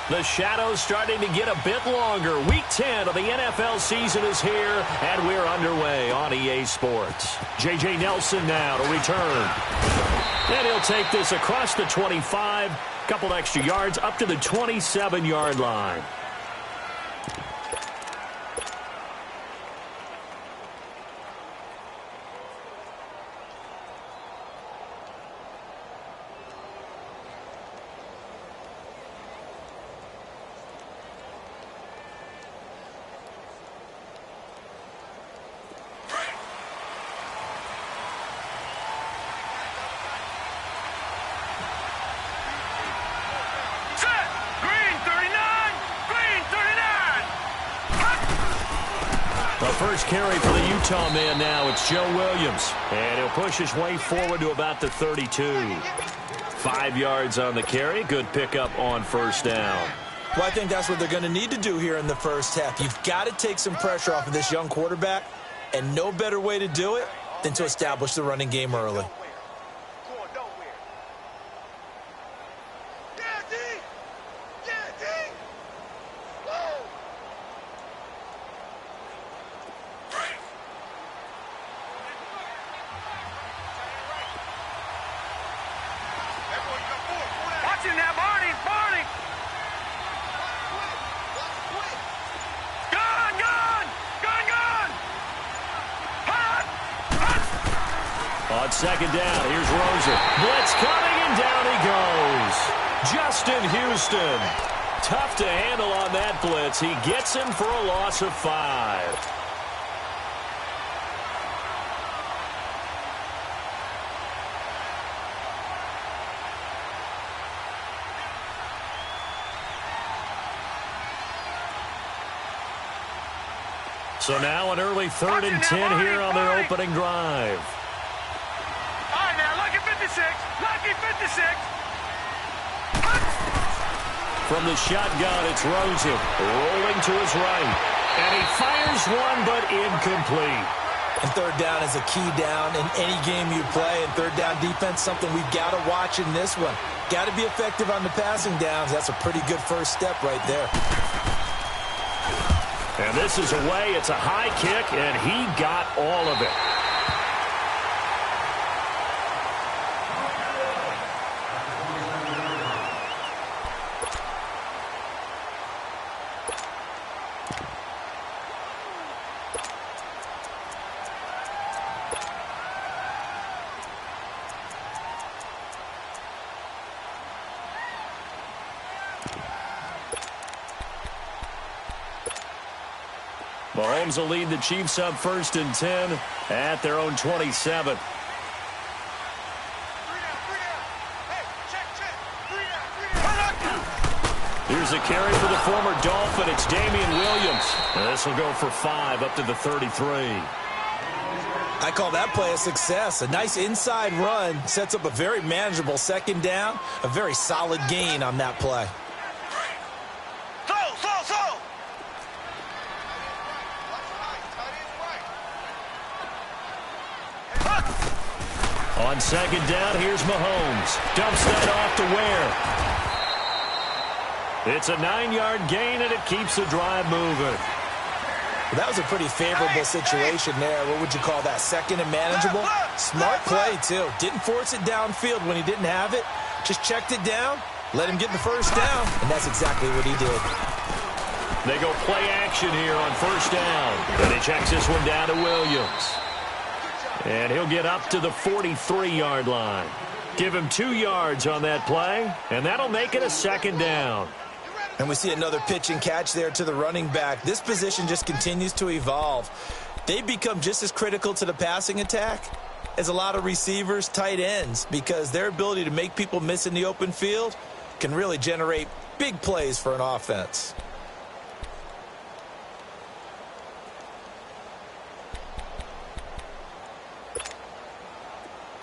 The shadow's starting to get a bit longer. Week 10 of the NFL season is here, and we're underway on EA Sports. J.J. Nelson now to return. And he'll take this across the 25, couple extra yards up to the 27-yard line. First carry for the Utah man now. It's Joe Williams. And he'll push his way forward to about the 32. 5 yards on the carry. Good pickup on first down. Well, I think that's what they're going to need to do here in the first half. You've got to take some pressure off of this young quarterback, and no better way to do it than to establish the running game early. On second down, here's Rosen. Blitz coming, and down he goes. Justin Houston. Tough to handle on that blitz. He gets him for a loss of 5. So now an early 3rd and 10 here on their opening drive. Lucky 56. From the shotgun, it's Rosen. Rolling to his right. And he fires one, but incomplete. And third down is a key down in any game you play. And third down defense, something we've got to watch in this one. Got to be effective on the passing downs. That's a pretty good first step right there. And this is away. It's a high kick, and he got all of it. Mahomes will lead the Chiefs up 1st and 10 at their own 27. Here's a carry for the former Dolphin. It's Damian Williams. And this will go for 5 up to the 33. I call that play a success. A nice inside run sets up a very manageable second down. A very solid gain on that play. On second down, here's Mahomes. Dumps that off to Ware. It's a 9-yard gain, and it keeps the drive moving. Well, that was a pretty favorable situation there. What would you call that? Second and manageable? Smart play, too. Didn't force it downfield when he didn't have it. Just checked it down, let him get the first down, and that's exactly what he did. They go play action here on first down. And he checks this one down to Williams. And he'll get up to the 43-yard line. Give him 2 yards on that play, and that'll make it a second down. And we see another pitch and catch there to the running back. This position just continues to evolve. They become just as critical to the passing attack as a lot of receivers, tight ends, because their ability to make people miss in the open field can really generate big plays for an offense.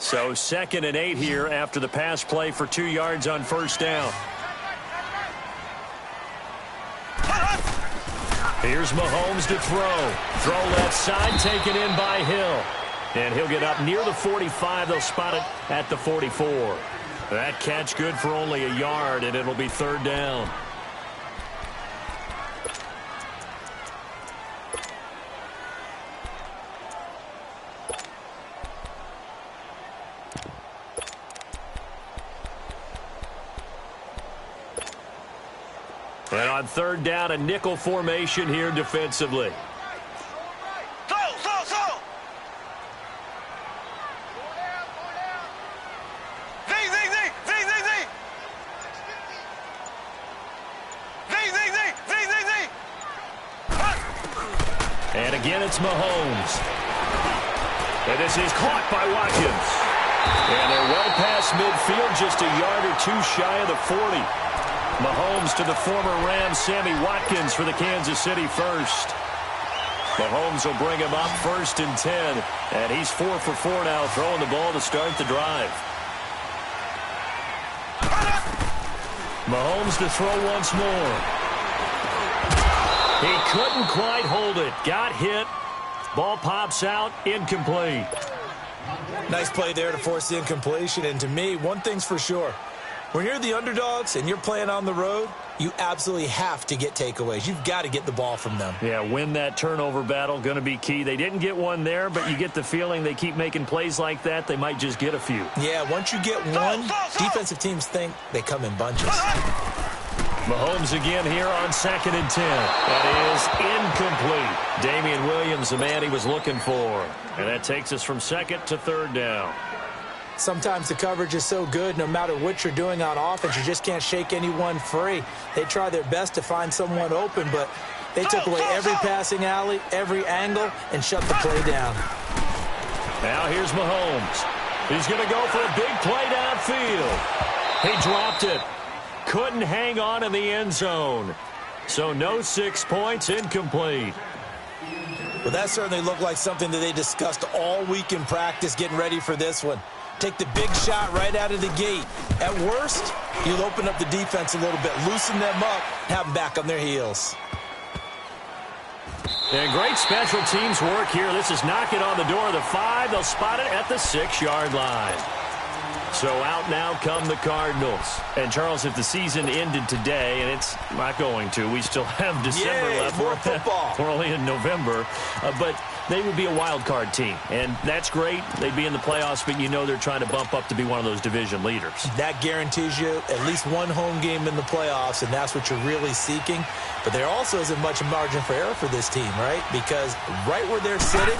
So 2nd and 8 here after the pass play for 2 yards on first down. Here's Mahomes to throw. Throw left side, taken in by Hill. And he'll get up near the 45. They'll spot it at the 44. That catch good for only a yard, and it'll be third down. And on third down, a nickel formation here defensively. And again, it's Mahomes. And this is caught by Watkins. And they're well past midfield, just a yard or two shy of the 40. Mahomes to the former Rams, Sammy Watkins for the Kansas City first. Mahomes will bring him up first and 10. And he's 4 for 4 now, throwing the ball to start the drive. Mahomes to throw once more. He couldn't quite hold it. Got hit. Ball pops out. Incomplete. Nice play there to force the incompletion. And to me, one thing's for sure. When you're the underdogs and you're playing on the road, you absolutely have to get takeaways. You've got to get the ball from them. Yeah, win that turnover battle, going to be key. They didn't get one there, but you get the feeling they keep making plays like that, they might just get a few. Yeah, once you get one, defensive teams think they come in bunches. Mahomes again here on 2nd and 10. That is incomplete. Damian Williams, the man he was looking for. And that takes us from 2nd to 3rd down. Sometimes the coverage is so good, no matter what you're doing on offense, you just can't shake anyone free. They try their best to find someone open, but they took away every passing alley, every angle, and shut the play down. Now here's Mahomes. He's going to go for a big play downfield. He dropped it. Couldn't hang on in the end zone. So no 6 points, incomplete. Well, that certainly looked like something that they discussed all week in practice getting ready for this one. Take the big shot right out of the gate. At worst, you'll open up the defense a little bit, loosen them up, have them back on their heels. And great special teams work here. This is knocking on the door of the 5. They'll spot it at the 6-yard line. So out now come the Cardinals. And, Charles, if the season ended today, and it's not going to, we still have December left. More football. We're only in November. But they would be a wild card team. And that's great. They'd be in the playoffs, but you know they're trying to bump up to be one of those division leaders. That guarantees you at least one home game in the playoffs, and that's what you're really seeking. But there also isn't much margin for error for this team, right? Because right where they're sitting,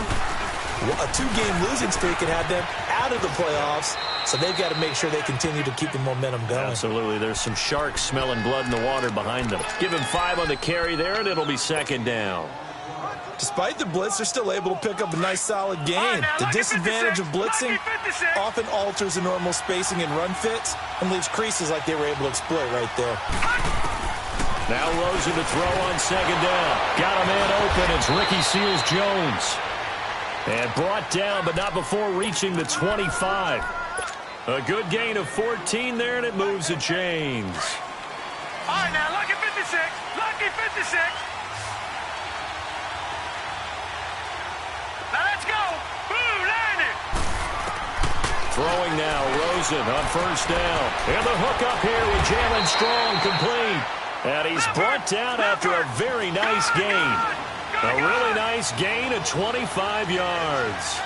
a 2-game losing streak can have them out of the playoffs. So they've got to make sure they continue to keep the momentum going. Absolutely. There's some sharks smelling blood in the water behind them. Give him 5 on the carry there, and it'll be 2nd down. Despite the blitz, they're still able to pick up a nice, solid gain. The disadvantage of blitzing often alters the normal spacing and run fits and leaves creases like they were able to exploit right there. Now Rosen to throw on 2nd down. Got a man open. It's Ricky Seals-Jones. And brought down, but not before reaching the 25. A good gain of 14 there, and it moves the chains. All right, now, lucky 56. Lucky 56. Now, let's go. Boom, landed. Throwing now, Rosen on 1st down. And the hook up here with Jalen Strong, complete. And he's brought down after a very nice gain. A really nice gain of 25 yards.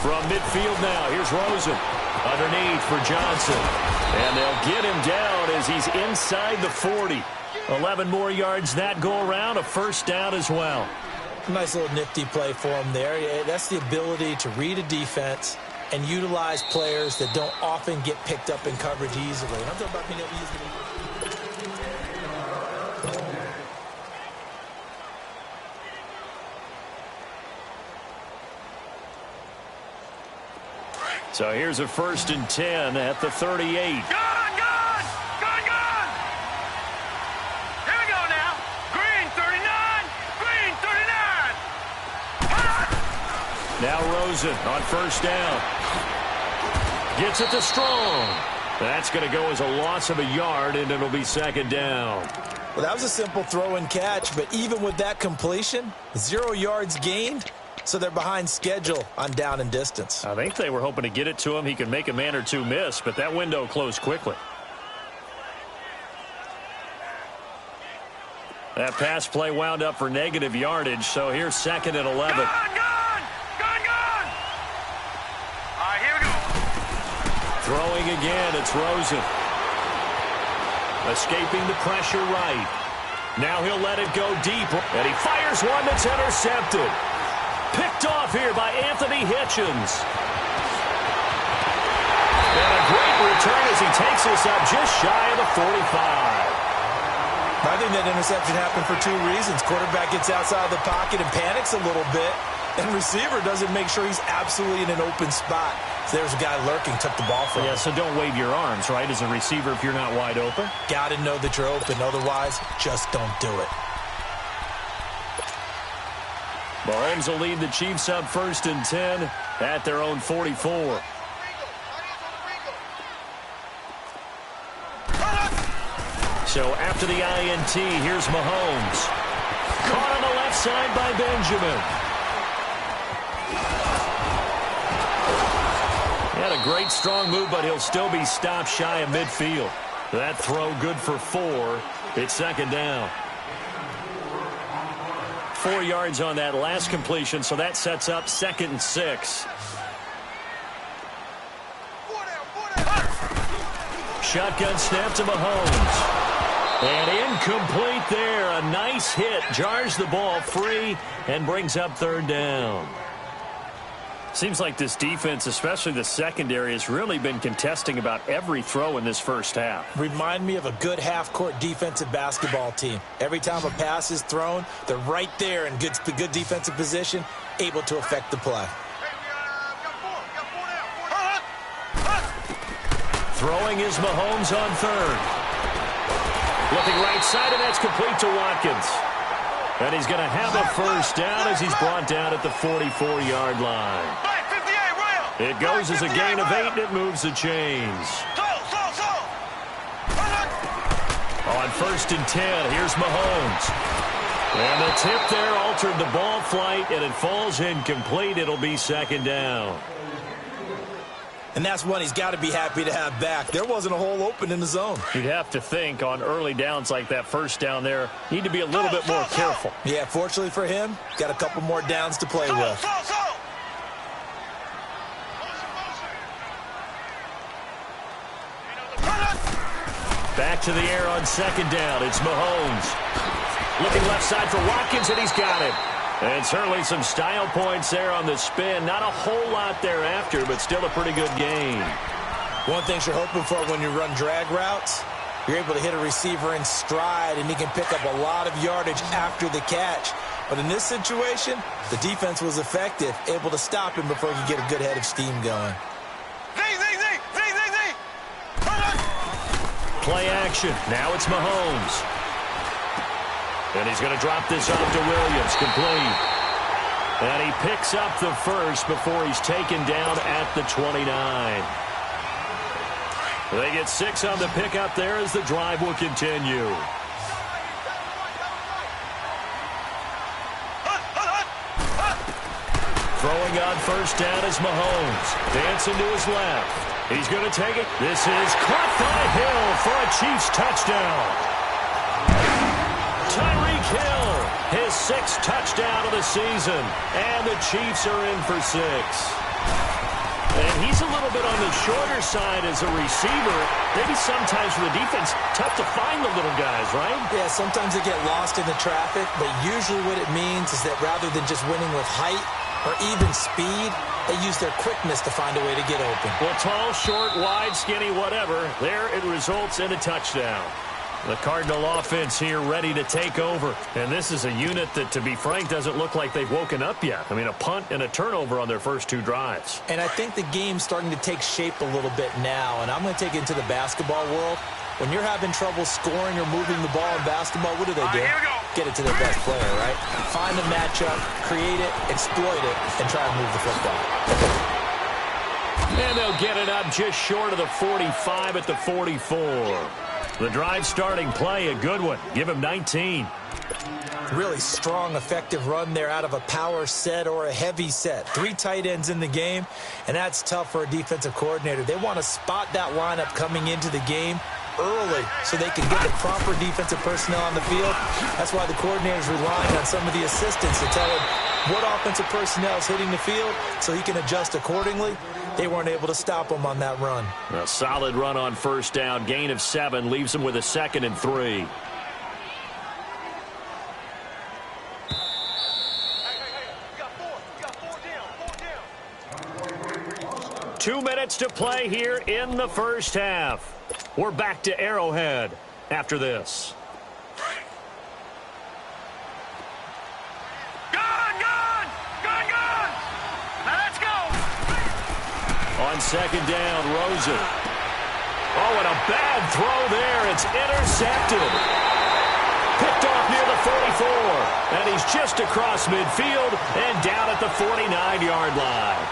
From midfield now, here's Rosen. Underneath for Johnson. And they'll get him down as he's inside the 40. 11 more yards that go around, a 1st down as well. Nice little nifty play for him there. That's the ability to read a defense and utilize players that don't often get picked up in coverage easily. And I'm talking about being able to use the So here's a 1st and 10 at the 38. Gone! Here we go now. Green 39. Green 39. Now Rosen on 1st down. Gets it to Strong. That's going to go as a loss of a yard, and it'll be 2nd down. Well, that was a simple throw and catch, but even with that completion, 0 yards gained, so they're behind schedule on down and distance. I think they were hoping to get it to him. He could make a man or two miss, but that window closed quickly. That pass play wound up for negative yardage, so here's 2nd and 11. Gone! All right, here we go. Throwing again, it's Rosen. Escaping the pressure right. Now he'll let it go deep, and he fires one that's intercepted. Picked off here by Anthony Hitchens. And a great return as he takes this up just shy of the 45. I think that interception happened for 2 reasons. Quarterback gets outside the pocket and panics a little bit, and receiver doesn't make sure he's absolutely in an open spot. So there's a guy lurking, took the ball from him. Yeah, so don't wave your arms, right, as a receiver if you're not wide open. Got to know that you're open. Otherwise, just don't do it. Mahomes will lead the Chiefs up 1st and 10 at their own 44. So after the INT, here's Mahomes. Caught on the left side by Benjamin. He had a great strong move, but he'll still be stopped shy of midfield. That throw good for 4. It's 2nd down. 4 yards on that last completion, so that sets up 2nd and 6. Shotgun snap to Mahomes. And incomplete there. A nice hit. Jars the ball free and brings up 3rd down. Seems like this defense, especially the secondary, has really been contesting about every throw in this first half. Remind me of a good half-court defensive basketball team. Every time a pass is thrown, they're right there in good defensive position, able to affect the play. Throwing is Mahomes on 3rd. Looking right side, and that's complete to Watkins. And he's going to have a 1st down as he's brought down at the 44-yard line. It goes as a gain of 8, and it moves the chains. On 1st and 10, here's Mahomes. And the tip there altered the ball flight, and it falls incomplete. It'll be 2nd down. And that's one he's got to be happy to have back. There wasn't a hole open in the zone. You'd have to think on early downs like that 1st down there, need to be a little bit more careful. Yeah, fortunately for him, got a couple more downs to play with. Back to the air on 2nd down. It's Mahomes. Looking left side for Watkins, and he's got it. And certainly some style points there on the spin. Not a whole lot thereafter, but still a pretty good gain. One thing you're hoping for when you run drag routes, you're able to hit a receiver in stride, and he can pick up a lot of yardage after the catch. But in this situation, the defense was effective, able to stop him before he could get a good head of steam going. Play action. Now it's Mahomes. And he's going to drop this off to Williams. Complete. And he picks up the 1st before he's taken down at the 29. They get 6 on the pickup there as the drive will continue. Throwing on 1st down is Mahomes. Dancing to his left. He's going to take it. This is caught by Hill for a Chiefs touchdown. Tyreek Hill, his 6th touchdown of the season. And the Chiefs are in for 6. And he's a little bit on the shorter side as a receiver. Maybe sometimes for the defense, tough to find the little guys, right? Yeah, sometimes they get lost in the traffic, but usually what it means is that rather than just winning with height or even speed, they use their quickness to find a way to get open. Well, tall, short, wide, skinny, whatever. There it results in a touchdown. The Cardinal offense here ready to take over. And this is a unit that, to be frank, doesn't look like they've woken up yet. I mean, a punt and a turnover on their first 2 drives. And I think the game's starting to take shape a little bit now. And I'm going to take it into the basketball world. When you're having trouble scoring or moving the ball in basketball, what do? Here we go. Get it to their best player, right? Find a matchup, create it, exploit it, and try to move the football. And they'll get it up just short of the 45 at the 44. The drive starting play, a good one. Give him 19. Really strong, effective run there out of a power set or a heavy set. 3 tight ends in the game, and that's tough for a defensive coordinator. They want to spot that lineup coming into the game early so they can get the proper defensive personnel on the field. That's why the coordinator is relying on some of the assistants to tell him what offensive personnel is hitting the field so he can adjust accordingly. They weren't able to stop him on that run. A solid run on first down. Gain of 7 leaves him with a 2nd and 3. 2 minutes to play here in the first half. We're back to Arrowhead after this. Gone! Now let's go! On 2nd down, Rosen. Oh, and a bad throw there. It's intercepted. Picked off near the 44. And he's just across midfield and down at the 49-yard line.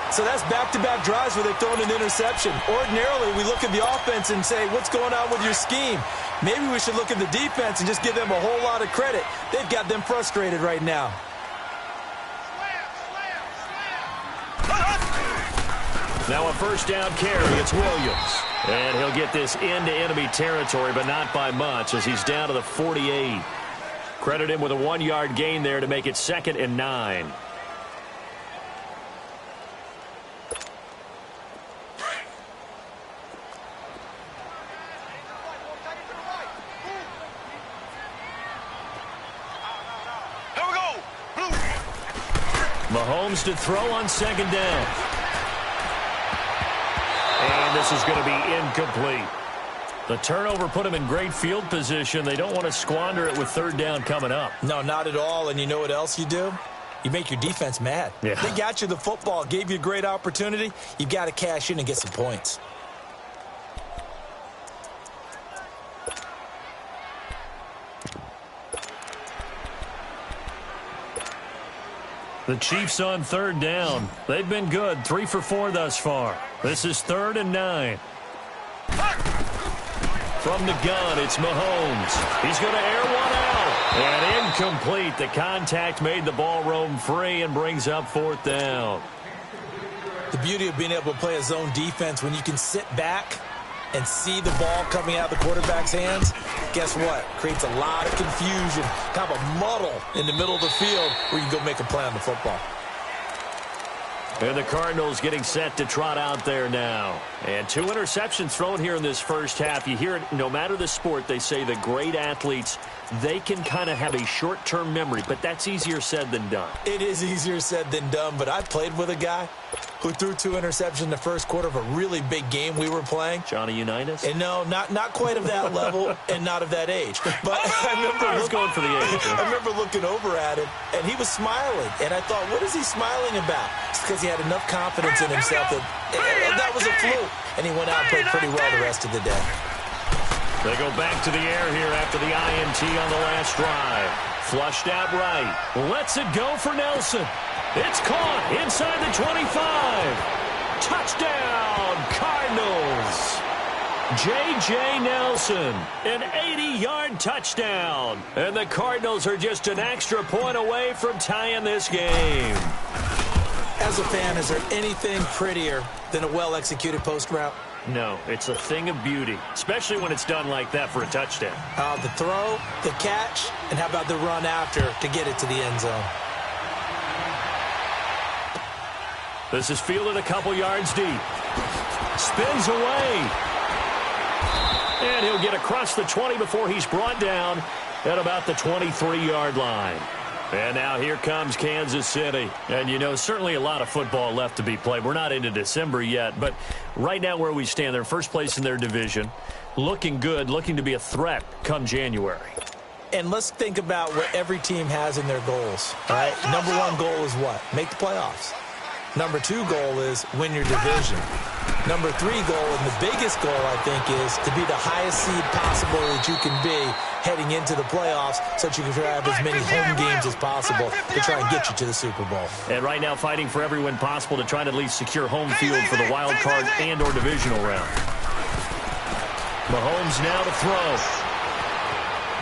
So that's back-to-back drives where they've thrown an interception. Ordinarily, we look at the offense and say, what's going on with your scheme? Maybe we should look at the defense and just give them a whole lot of credit. They've got them frustrated right now. Now a first down carry. It's Williams. And he'll get this into enemy territory, but not by much as he's down to the 48. Credit him with a 1-yard gain there to make it 2nd and 9. Mahomes to throw on 2nd down. And this is going to be incomplete. The turnover put him in great field position. They don't want to squander it with 3rd down coming up. No, not at all. And you know what else you do? You make your defense mad. Yeah. They got you the football, gave you a great opportunity. You got to cash in and get some points. The Chiefs on 3rd down. They've been good, 3 for 4 thus far. This is 3rd and 9. From the gun, it's Mahomes. He's going to air one out. And incomplete. The contact made the ball roam free and brings up 4th down. The beauty of being able to play a zone defense when you can sit back and see the ball coming out of the quarterback's hands, guess what? Creates a lot of confusion, kind of a muddle in the middle of the field where you can go make a play on the football. And the Cardinals getting set to trot out there now. And 2 interceptions thrown here in this first half. You hear it, no matter the sport, they say the great athletes, they can kind of have a short-term memory, but that's easier said than done. It is easier said than done, but I played with a guy who threw 2 interceptions in the first quarter of a really big game we were playing. Johnny Unitas? And no, not quite of that level and not of that age. But I was going for the age. I remember looking over at him, and he was smiling. And I thought, what is he smiling about? It's because he had enough confidence in himself that was a fluke. And he went out and played pretty well the rest of the day. They go back to the air here after the INT on the last drive. Flushed out right. Lets it go for Nelson. It's caught inside the 25. Touchdown, Cardinals. J.J. Nelson, an 80-yard touchdown. And the Cardinals are just an extra point away from tying this game. As a fan, is there anything prettier than a well-executed post route? No, it's a thing of beauty, especially when it's done like that for a touchdown. The throw, the catch, and how about the run after to get it to the end zone? This is fielded a couple yards deep. Spins away. And he'll get across the 20 before he's brought down at about the 23-yard line. And now here comes Kansas City. And, you know, certainly a lot of football left to be played. We're not into December yet, but right now where we stand, they're first place in their division, looking good, looking to be a threat come January. And let's think about what every team has in their goals. All right? Number 1 goal is what? Make the playoffs. Number 2 goal is win your division. Number 3 goal, and the biggest goal, I think, is to be the highest seed possible that you can be heading into the playoffs so that you can have as many home games as possible to try and get you to the Super Bowl. And right now fighting for every win possible to try to at least secure home field for the wild card and or divisional round. Mahomes now to throw.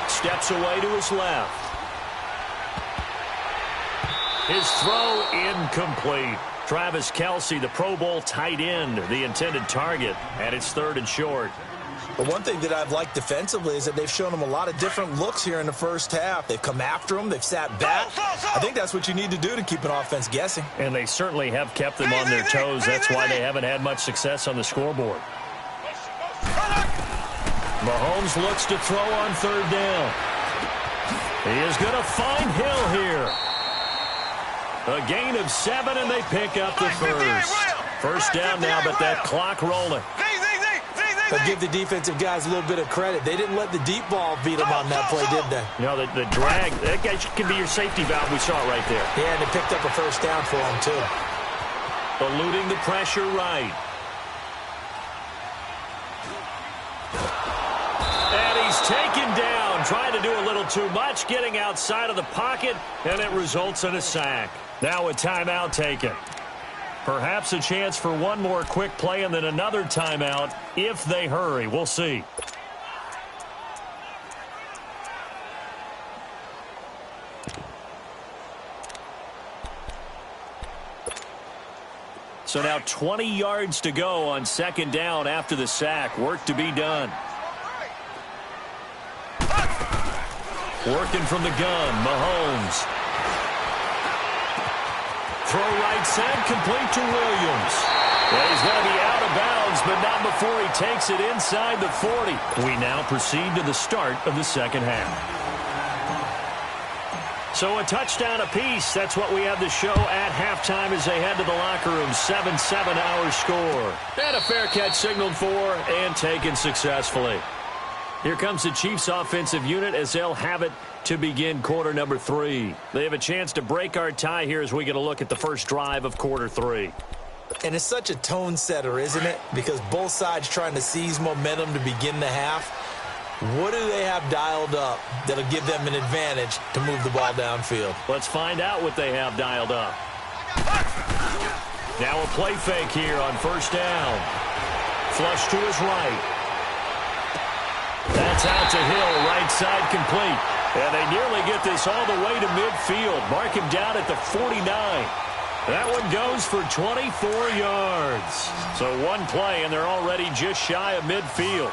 Steps away to his left. His throw incomplete. Travis Kelce, the Pro Bowl tight end, the intended target, and it's 3rd and short. But one thing that I've liked defensively is that they've shown him a lot of different looks here in the first half. They've come after him. They've sat back. I think that's what you need to do to keep an offense guessing. And they certainly have kept them on their toes. That's why they haven't had much success on the scoreboard. Mahomes looks to throw on 3rd down. He is going to find Hill here. A gain of 7, and they pick up the first. First down now, but that clock rolling. But give the defensive guys a little bit of credit. They didn't let the deep ball beat them on that play, did they? No, the drag, that guy can be your safety valve. We saw it right there. Yeah, and they picked up a first down for him, too. Eluding the pressure right. And he's taken down, trying to do a little too much, getting outside of the pocket, and it results in a sack. Now a timeout taken. Perhaps a chance for one more quick play and then another timeout if they hurry. We'll see. So now 20 yards to go on 2nd down after the sack. Work to be done. Working from the gun, Mahomes. Throw right side, complete to Williams. Well, he's going to be out of bounds, but not before he takes it inside the 40. We now proceed to the start of the 2nd half. So a touchdown apiece. That's what we have to show at halftime as they head to the locker room. 7-7 our score. And a fair catch signaled for and taken successfully. Here comes the Chiefs offensive unit as they'll have it to begin quarter number 3. They have a chance to break our tie here as we get a look at the first drive of quarter 3. And it's such a tone setter, isn't it? Because both sides trying to seize momentum to begin the half. What do they have dialed up that'll give them an advantage to move the ball downfield? Let's find out what they have dialed up. Now a play fake here on 1st down. Flush to his right. That's out to Hill, right side complete. And they nearly get this all the way to midfield. Mark him down at the 49. That one goes for 24 yards. So one play, and they're already just shy of midfield.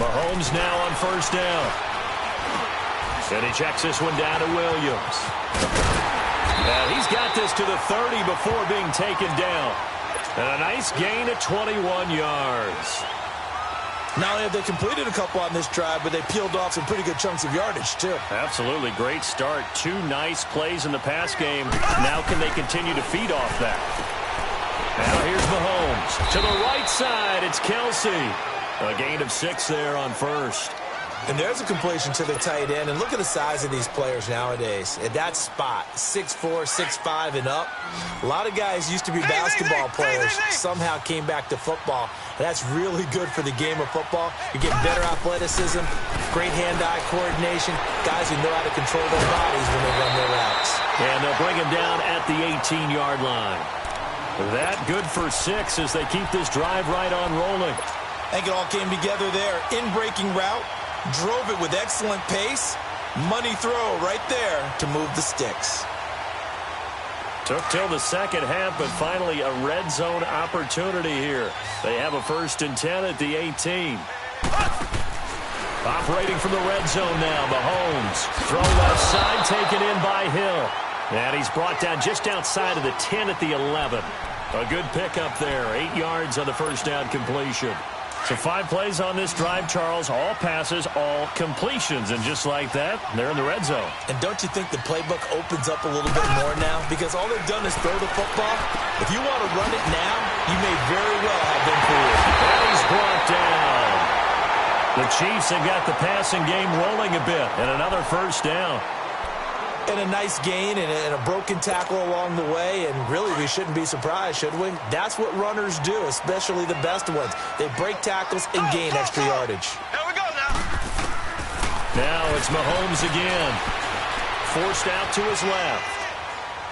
Mahomes now on 1st down. And he checks this one down to Williams. And he's got this to the 30 before being taken down. And a nice gain of 21 yards. Not only have they completed a couple on this drive, but they peeled off some pretty good chunks of yardage, too. Absolutely. Great start. 2 nice plays in the pass game. Now can they continue to feed off that? Now here's Mahomes. To the right side, it's Kelce. A gain of 6 there on 1st. And there's a completion to the tight end. And look at the size of these players nowadays. At that spot, 6'4", 6'5", and up. A lot of guys used to be basketball players, somehow came back to football. And that's really good for the game of football. You get better athleticism, great hand-eye coordination, guys who know how to control their bodies when they run their routes. And they'll bring him down at the 18-yard line. That good for 6 as they keep this drive right on rolling. I think it all came together there. In-breaking route. Drove it with excellent pace. Money throw right there to move the sticks. Took till the 2nd half, but finally a red zone opportunity here. They have a 1st and 10 at the 18. Operating from the red zone now, Mahomes. Throw left side, taken in by Hill. And he's brought down just outside of the 10 at the 11. A good pickup there. 8 yards on the 1st down completion. So 5 plays on this drive, Charles. All passes, all completions. And just like that, they're in the red zone. And don't you think the playbook opens up a little bit more now? Because all they've done is throw the football. If you want to run it now, you may very well have been fooled. And he's brought down. The Chiefs have got the passing game rolling a bit. And another 1st down. And a nice gain and a broken tackle along the way. And really, we shouldn't be surprised, should we? That's what runners do, especially the best ones. They break tackles and gain extra yardage. Here we go now. Now it's Mahomes again. Forced out to his left.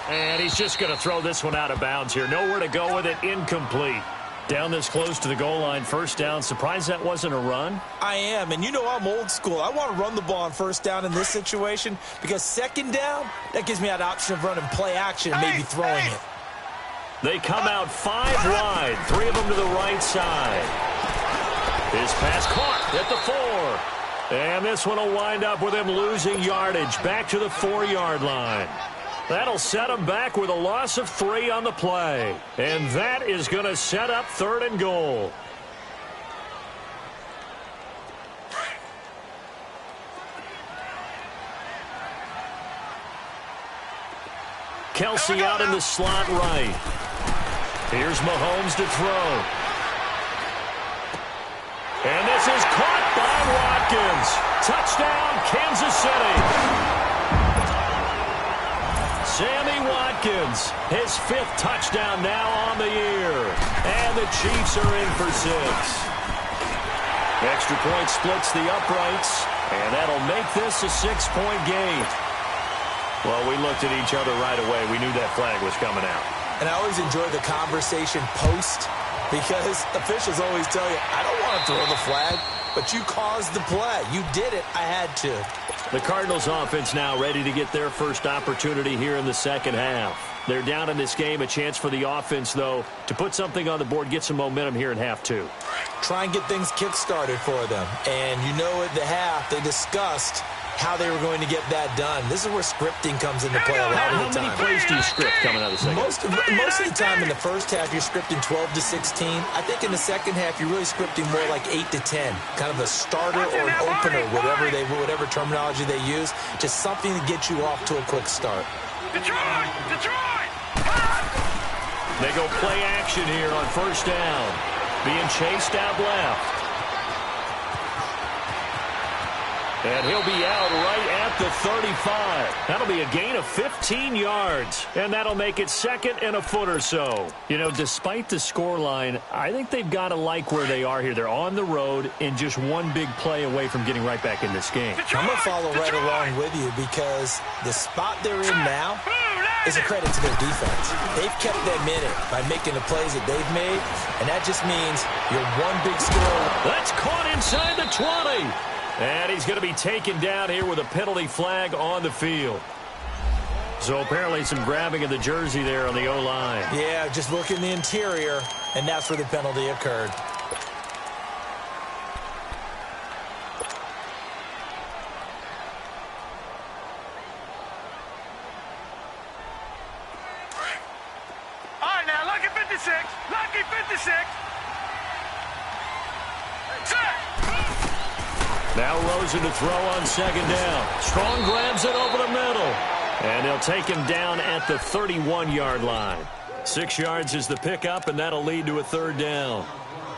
And he's just going to throw this one out of bounds here. Nowhere to go with it. Incomplete. Down this close to the goal line. First down. Surprised that wasn't a run? I am. And you know I'm old school. I want to run the ball on first down in this situation because second down, that gives me that option of running play action and maybe throwing it. They come out 5 wide. 3 of them to the right side. His pass caught at the 4. And this one will wind up with him losing yardage back to the 4-yard line. That'll set him back with a loss of 3 on the play. And that is going to set up 3rd and goal. Kelsey out in the slot right. Here's Mahomes to throw. And this is caught by Watkins. Touchdown, Kansas City. Sammy Watkins, his 5th touchdown now on the year. And the Chiefs are in for 6. Extra point splits the uprights, and that'll make this a 6-point game. Well, we looked at each other right away. We knew that flag was coming out. And I always enjoy the conversation post because officials always tell you, I don't want to throw the flag, but you caused the play. You did it. I had to. The Cardinals offense now ready to get their first opportunity here in the second half. They're down in this game. A chance for the offense, though, to put something on the board, get some momentum here in half 2. Try and get things kick-started for them. And you know at the half, they discussed how they were going to get that done. This is where scripting comes into play a lot of the time. How many plays do you script coming out of the second? Most of the time in the first half, you're scripting 12 to 16. I think in the second half, you're really scripting more like 8 to 10. Kind of a starter or an opener, whatever terminology they use. Just something to get you off to a quick start. Detroit! Detroit! They go play action here on first down. Being chased out left. And he'll be out right at the 35. That'll be a gain of 15 yards. And that'll make it 2nd and a foot or so. You know, despite the scoreline, I think they've got to like where they are here. They're on the road and just one big play away from getting right back in this game. I'm going to follow right along with you because the spot they're in now is a credit to their defense. They've kept them in it by making the plays that they've made, and that just means you're one big score. That's caught inside the 20. And he's going to be taken down here with a penalty flag on the field. So apparently some grabbing of the jersey there on the O-line. Yeah, just look in the interior, and that's where the penalty occurred. All right, now, lucky 56. Lucky 56. Now Rosen to throw on second down. Strong grabs it over the middle. And they'll take him down at the 31-yard line. 6 yards is the pickup, and that'll lead to a 3rd down.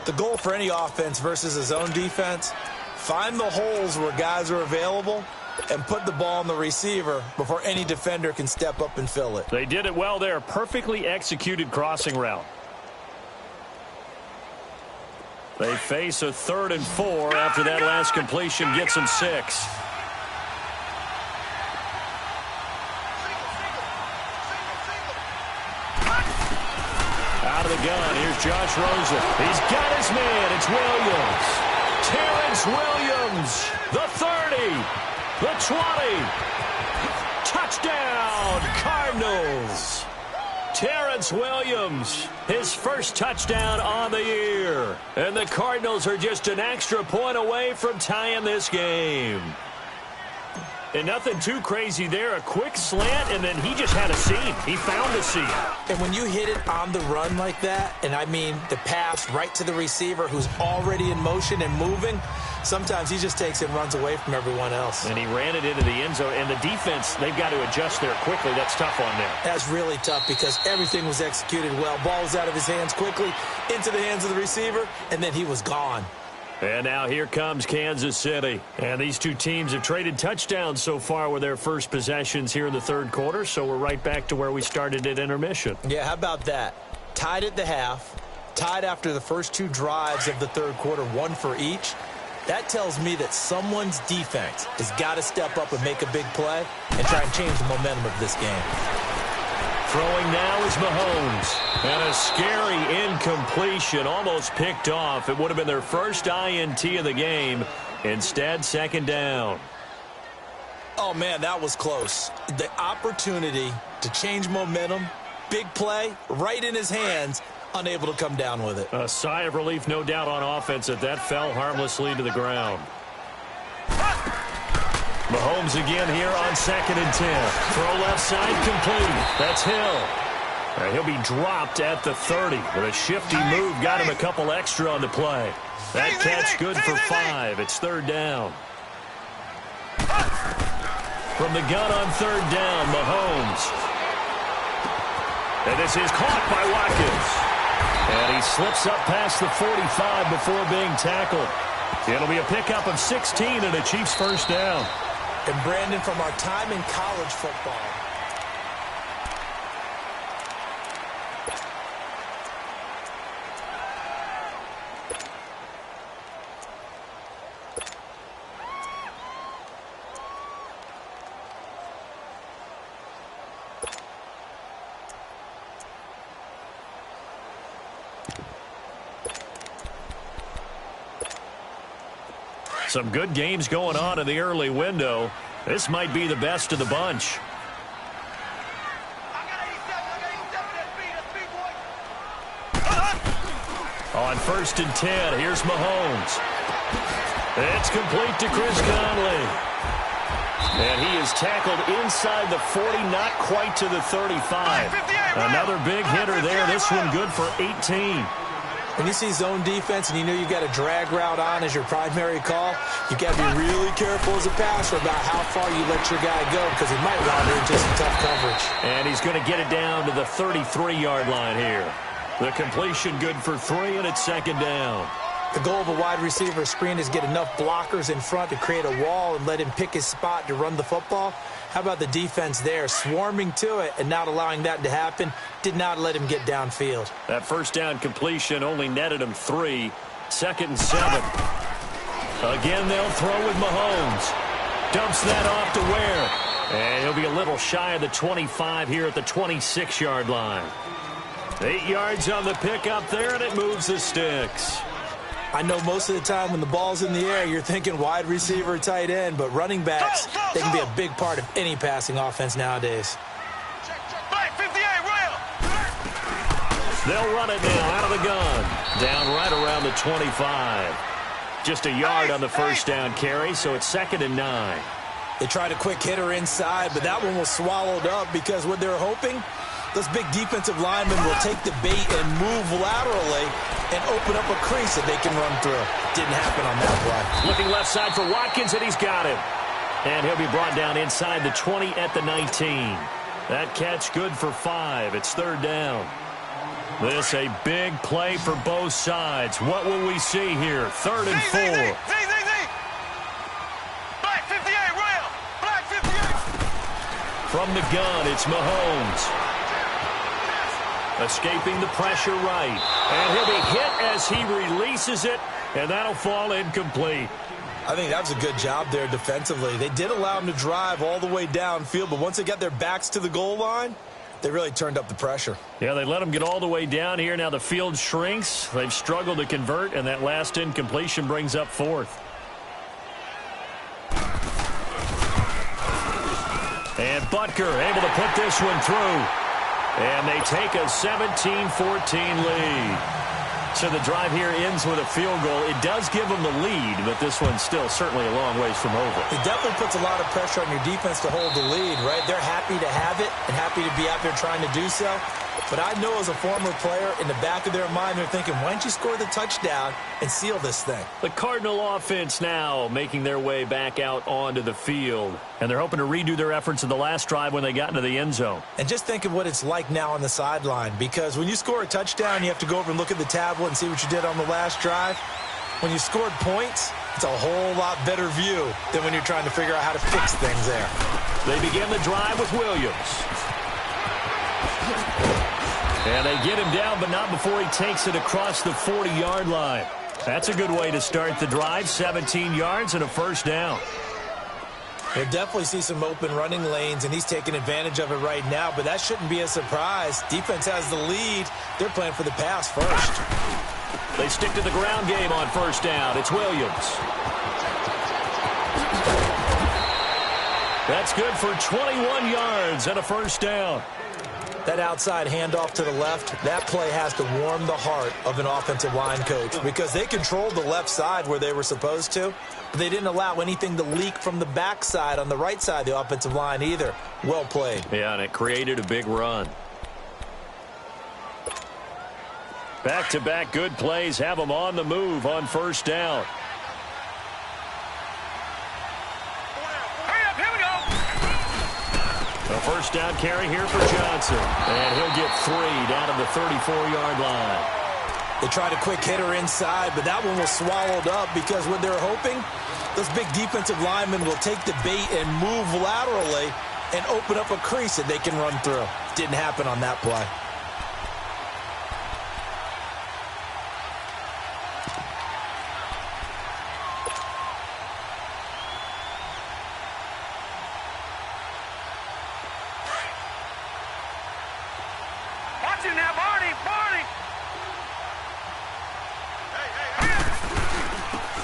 The goal for any offense versus his own defense, find the holes where guys are available and put the ball on the receiver before any defender can step up and fill it. They did it well there. Perfectly executed crossing route. They face a 3rd and 4 after that last completion gets them 6. Out of the gun, here's Josh Rosen. He's got his man. It's Williams. Terrence Williams. The 30. The 20. Touchdown, Cardinals. Terrence Williams, his first touchdown on the year. And the Cardinals are just an extra point away from tying this game. And nothing too crazy there. A quick slant, and then he just had a seam. He found a seam. And when you hit it on the run like that, and I mean the pass right to the receiver who's already in motion and moving, sometimes he just takes it and runs away from everyone else. And he ran it into the end zone. And the defense, they've got to adjust there quickly. That's tough on them. That's really tough because everything was executed well. Ball was out of his hands quickly, into the hands of the receiver, and then he was gone. And now here comes Kansas City. And these two teams have traded touchdowns so far with their first possessions here in the 3rd quarter. So we're right back to where we started at intermission. Yeah, how about that? Tied at the half, tied after the first 2 drives of the 3rd quarter, 1 for each. That tells me that someone's defense has got to step up and make a big play and try and change the momentum of this game. Throwing now is Mahomes. And a scary incompletion, almost picked off. It would have been their first INT of the game. Instead, second down. Oh, man, that was close. The opportunity to change momentum, big play, right in his hands, unable to come down with it. A sigh of relief, no doubt, on offense that fell harmlessly to the ground. Mahomes again here on 2nd and 10. Throw left side, complete. That's Hill. He'll be dropped at the 30. With a shifty move, got him a couple extra on the play. That catch good for 5. It's 3rd down. From the gun on 3rd down, Mahomes. And this is caught by Watkins. And he slips up past the 45 before being tackled. It'll be a pickup of 16 and a Chiefs first down. And Brandon, from our time in college football, some good games going on in the early window. This might be the best of the bunch. On 1st and 10, here's Mahomes. It's complete to Chris Conley. And he is tackled inside the 40, not quite to the 35. Another big hitter there. This one good for 18. when you see zone defense and you know you've got a drag route on as your primary call, you've got to be really careful as a passer about how far you let your guy go, because he might wander into some tough coverage. And he's going to get it down to the 33-yard line here. The completion good for 3, and it's 2nd down. The goal of a wide receiver screen is get enough blockers in front to create a wall and let him pick his spot to run the football. How about the defense there, swarming to it and not allowing that to happen? Did not let him get downfield. That first down completion only netted him 3. 2nd and 7. Again, they'll throw with Mahomes. Dumps that off to Ware. And he'll be a little shy of the 25 here at the 26-yard line. 8 yards on the pickup there, and it moves the sticks. I know most of the time when the ball's in the air, you're thinking wide receiver, tight end, but running backs, they can be a big part of any passing offense nowadays. They'll run it now out of the gun. Down right around the 25. Just a yard on the first down carry, so it's 2nd and 9. They tried a quick hitter inside, but that one was swallowed up because what they're hoping, those big defensive linemen will take the bait and move laterally and open up a crease that they can run through. Didn't happen on that play. Looking left side for Watkins, and he's got him. And he'll be brought down inside the 20 at the 19. That catch good for 5. It's 3rd down. This a big play for both sides. What will we see here? 3rd and 4. Black 58, Royal. Black 58. From the gun, it's Mahomes. Escaping the pressure right. And he'll be hit as he releases it, and that'll fall incomplete. I think that was a good job there defensively. They did allow him to drive all the way downfield, but once they got their backs to the goal line, they really turned up the pressure. Yeah, they let him get all the way down here. Now the field shrinks. They've struggled to convert, and that last incompletion brings up 4th. And Butker able to put this one through. And they take a 17-14 lead. So the drive here ends with a field goal. It does give them the lead, but this one's still certainly a long ways from over. It definitely puts a lot of pressure on your defense to hold the lead, right? They're happy to have it and happy to be out there trying to do so. But I know as a former player, in the back of their mind, they're thinking, why don't you score the touchdown and seal this thing? The Cardinal offense now making their way back out onto the field. And they're hoping to redo their efforts in the last drive when they got into the end zone. And just think of what it's like now on the sideline, because when you score a touchdown, you have to go over and look at the tablet and see what you did on the last drive. When you scored points, it's a whole lot better view than when you're trying to figure out how to fix things there. They begin the drive with Williams. And they get him down, but not before he takes it across the 40-yard line. That's a good way to start the drive. 17 yards and a first down. We'll definitely see some open running lanes, and he's taking advantage of it right now, but that shouldn't be a surprise. Defense has the lead. They're playing for the pass first. They stick to the ground game on first down. It's Williams. That's good for 21 yards and a first down. That outside handoff to the left, that play has to warm the heart of an offensive line coach because they controlled the left side where they were supposed to, but they didn't allow anything to leak from the backside on the right side of the offensive line either. Well played. Yeah, and it created a big run. Back-to-back good plays have them on the move on first down. A first down carry here for Johnson. And he'll get 3 down to the 34-yard line. They tried a quick hitter inside, but that one was swallowed up because what they're hoping, those big defensive linemen will take the bait and move laterally and open up a crease that they can run through. Didn't happen on that play.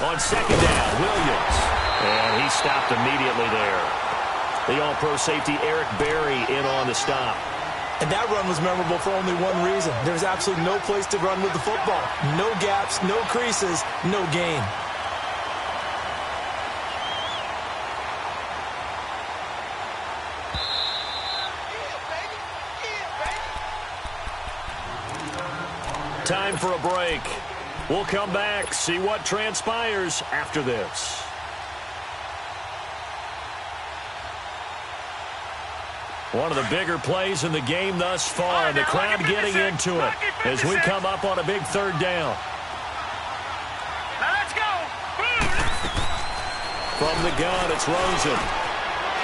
On second down, Williams. And he stopped immediately there. The all-pro safety Eric Berry in on the stop. And that run was memorable for only one reason. There's absolutely no place to run with the football. No gaps, no creases, no gain. Time for a break. We'll come back, see what transpires after this. One of the bigger plays in the game thus far. The crowd getting into it as we come up on a big third down. Now let's go. From the gun, it's Rosen.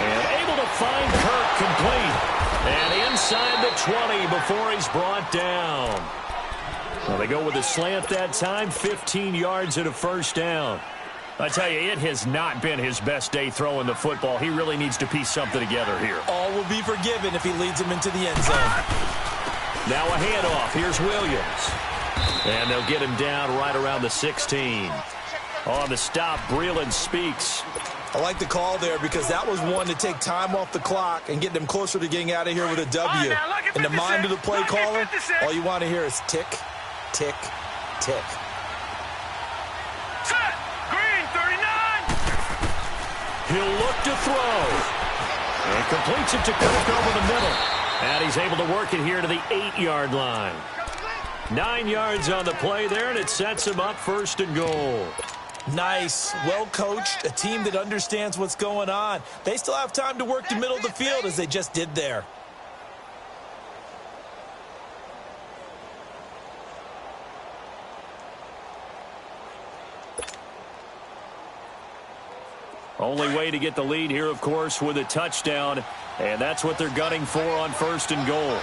And able to find Kirk complete. And inside the 20 before he's brought down. Well, they go with a slant that time, 15 yards and a first down. I tell you, it has not been his best day throwing the football. He really needs to piece something together here. All will be forgiven if he leads them into the end zone. Now a handoff. Here's Williams. And they'll get him down right around the 16. On the stop, Breeland speaks. I like the call there because that was one to take time off the clock and get them closer to getting out of here with a W. In the mind of the play caller, all you want to hear is tick, tick, tick. Set. Green, 39. He'll look to throw. And completes it to Kirk over the middle. And he's able to work it here to the 8-yard line. 9 yards on the play there, and it sets him up first and goal. Nice, well coached, a team that understands what's going on. They still have time to work the middle of the field as they just did there. Only way to get the lead here, of course, with a touchdown, and that's what they're gunning for on first and goal.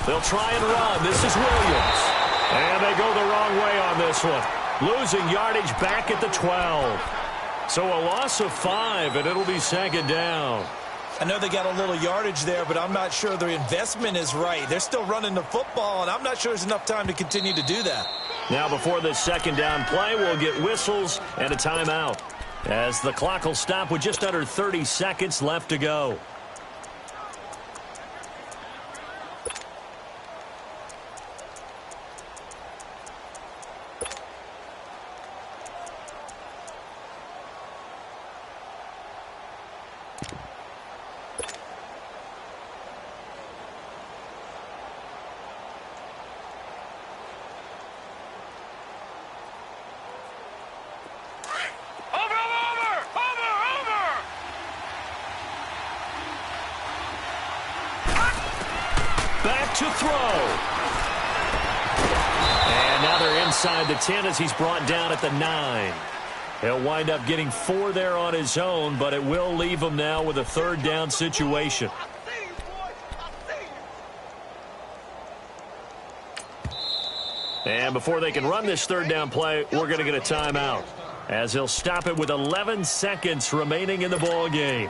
They'll try and run. This is Williams. And they go the wrong way on this one. Losing yardage back at the 12. So a loss of 5, and it'll be second down. I know they got a little yardage there, but I'm not sure their investment is right. They're still running the football, and I'm not sure there's enough time to continue to do that. Now before this second down play, we'll get whistles and a timeout, as the clock will stop with just under 30 seconds left to go. To throw. And now they're inside the 10 as he's brought down at the 9. He'll wind up getting 4 there on his own, but it will leave him now with a third down situation. And before they can run this third down play, we're going to get a timeout. as he'll stop it with 11 seconds remaining in the ball game.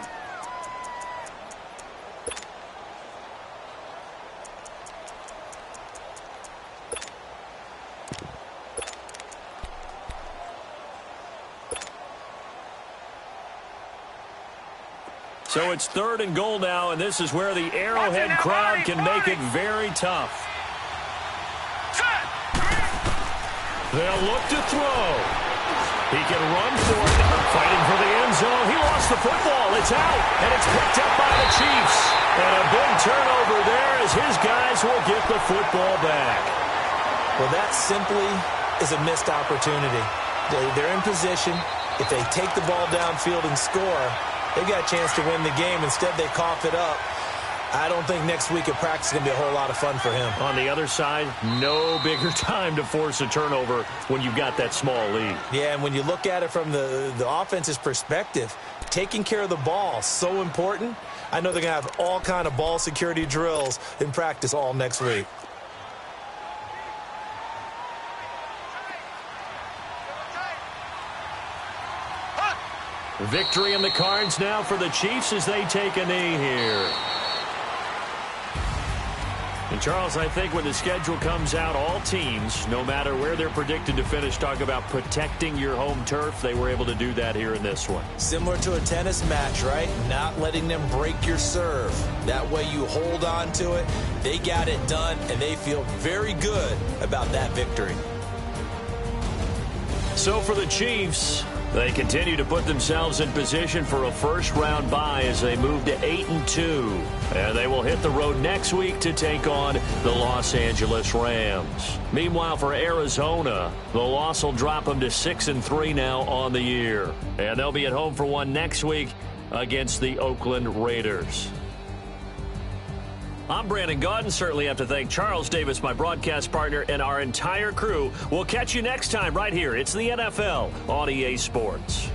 So it's 3rd and goal now, and this is where the Arrowhead crowd can make it very tough. They'll look to throw. He can run for it. Fighting for the end zone. He lost the football. It's out, and it's picked up by the Chiefs. And a big turnover there as his guys will get the football back. Well, that simply is a missed opportunity. They're in position. If they take the ball downfield and score, they've got a chance to win the game. Instead, they cough it up. I don't think next week at practice is going to be a whole lot of fun for him. On the other side, no bigger time to force a turnover when you've got that small lead. Yeah, and when you look at it from the offense's perspective, taking care of the ball, so important. I know they're going to have all kind of ball security drills in practice all next week. Victory in the cards now for the Chiefs as they take a knee here. And, Charles, I think when the schedule comes out, all teams, no matter where they're predicted to finish, talk about protecting your home turf. They were able to do that here in this one. Similar to a tennis match, right? Not letting them break your serve. That way you hold on to it. They got it done, and they feel very good about that victory. So for the Chiefs, they continue to put themselves in position for a first-round bye as they move to 8-2. And they will hit the road next week to take on the Los Angeles Rams. Meanwhile, for Arizona, the loss will drop them to 6-3 now on the year. And they'll be at home for one next week against the Oakland Raiders. I'm Brandon Gaudin. Certainly have to thank Charles Davis, my broadcast partner, and our entire crew. We'll catch you next time right here. It's the NFL on EA Sports.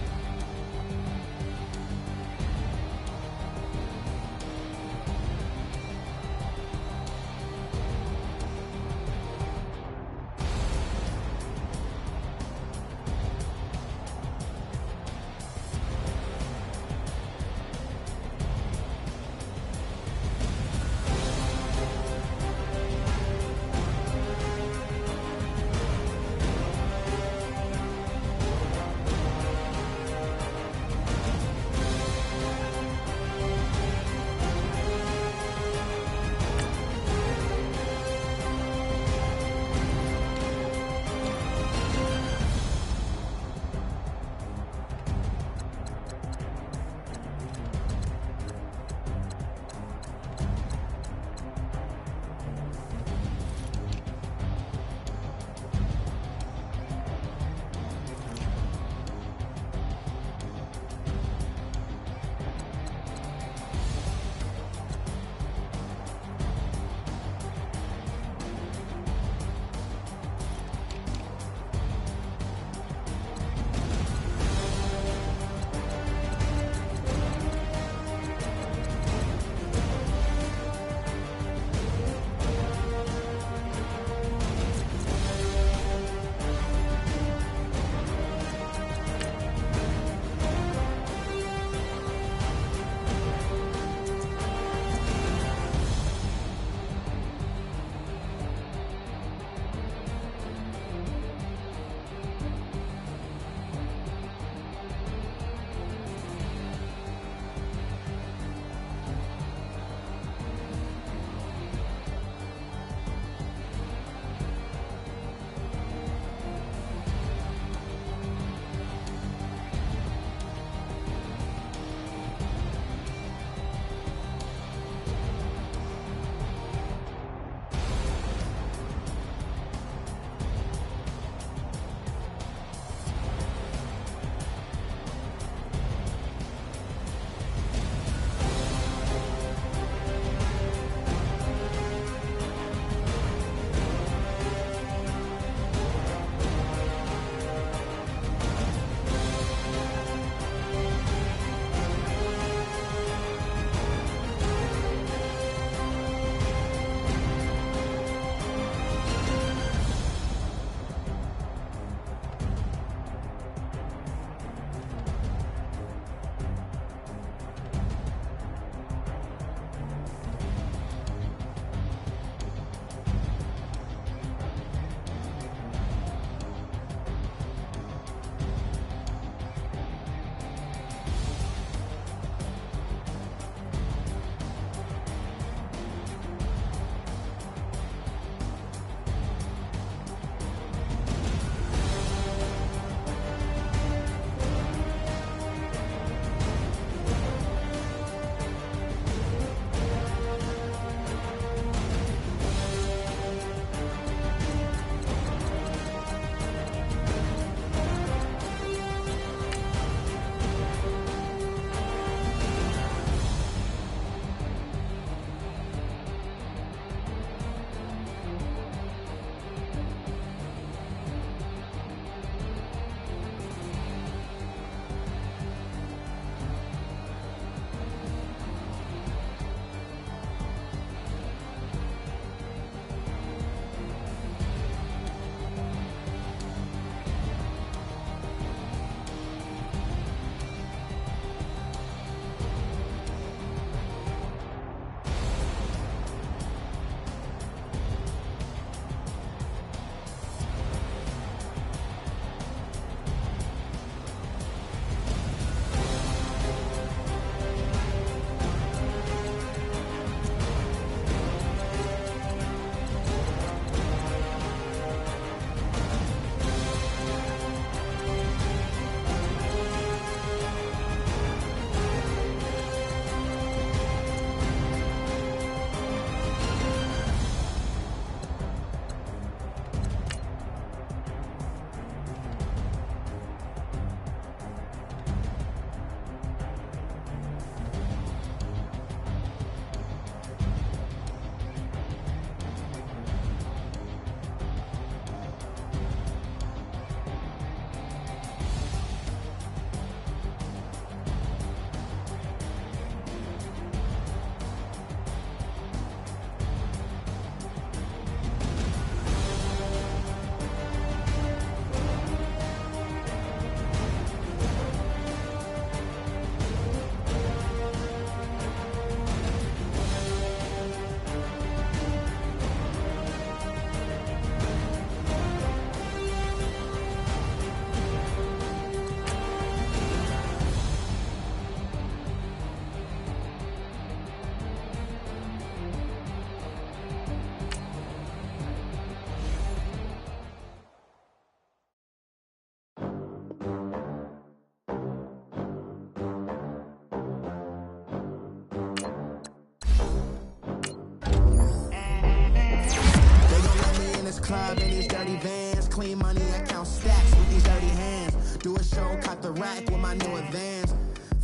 club in these dirty vans. Clean money, I count stacks with these dirty hands. Do a show, caught the rack with my new advance.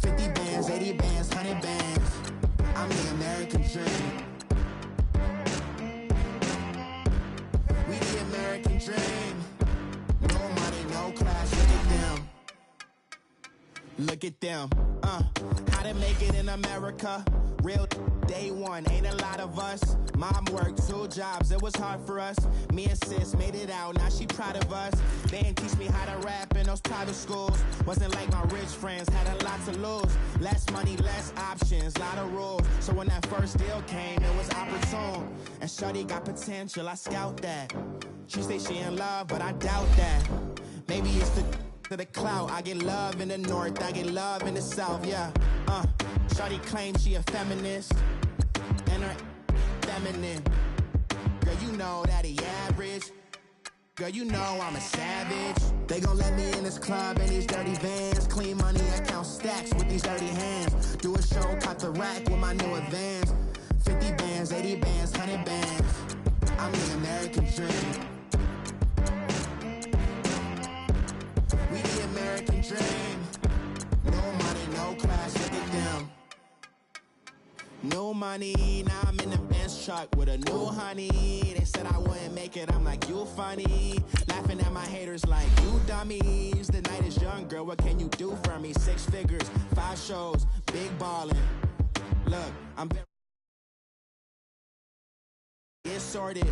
50 bands, 80 bands, 100 bands. I'm the American dream. We the American dream. No money, no class, look at them. Look at them, how to make it in America. Real day one, ain't a lot of us. Mom worked 2 jobs, it was hard for us. Me and sis made it out, now she proud of us. They didn't teach me how to rap in those private schools. Wasn't like my rich friends, had a lot to lose. Less money, less options, lot of rules. So when that first deal came, it was opportune. And shawty got potential, I scout that. She say she in love, but I doubt that. Maybe it's the clout. I get love in the north, I get love in the south, yeah. Shawty claims she a feminist, and her feminine. Girl, you know that he average. Girl, you know I'm a savage. They gon' let me in this club in these dirty vans. Clean money, I count stacks with these dirty hands. Do a show, caught the rack with my new advance. 50 bands, 80 bands, 100 bands. I'm the American dream. We the American dream. No money, no class, look at them. No money, now I'm in the Benz truck with a new honey. They said I wouldn't make it, I'm like, you funny. Laughing at my haters like, you dummies. The night is young, girl, what can you do for me? 6 figures, 5 shows, big ballin'. Look, I'm very... It's sorted.